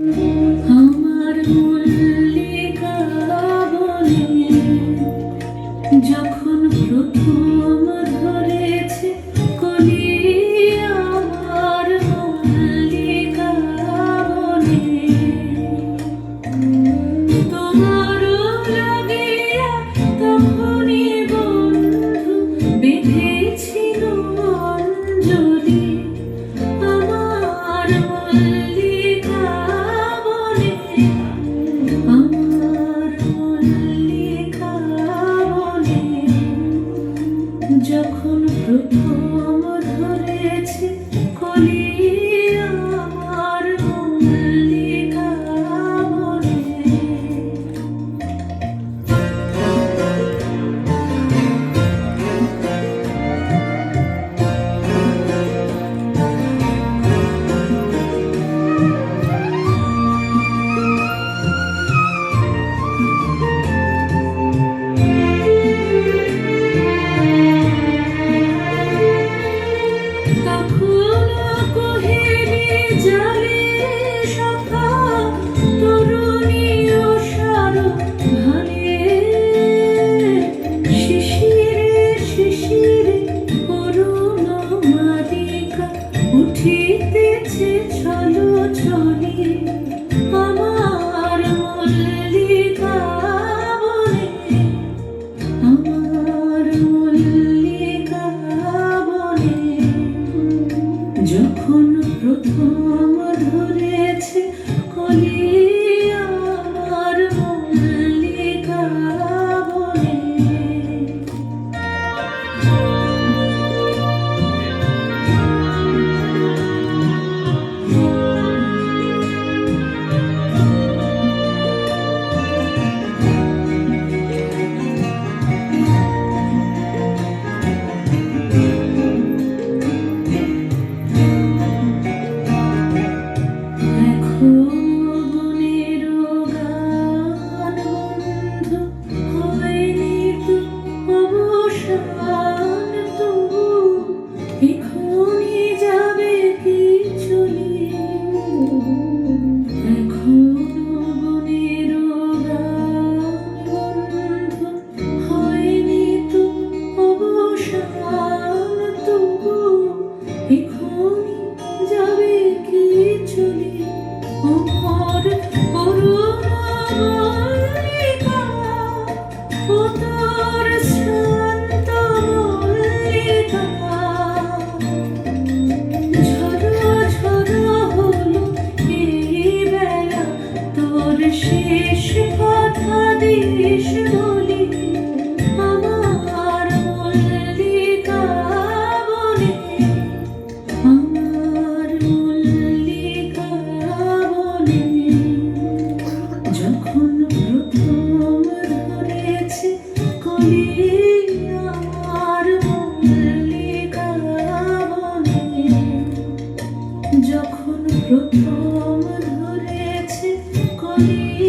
আমার মল্লিকা বনে যখন প্রথম ধরেছে কলি, আমার মল্লিকা বনে তোমার লাগিয়া তখনই বন্ধু বেঁধেছিল অঞ্জলি। আমার মল্লিকা বনে, আমার মল্লিকা বনে যখন প্রথম ধরেছে কলি, আমার মল্লিকা বনে। উঠিতেছে ছলো ছলি, আমার মল্লিকা বনে, আমার মল্লিকা বনে যখন প্রথম ধরেছে কলি, আমার মল্লিকা বনে। শেষ কথা দিস বলি, আমার মল্লিকা বনে, আমার মল্লিকা বনে যখন প্রথম ধরেছে কলি, আমার মল্লিকা বনে যখন প্রথম ধরেছে কলি।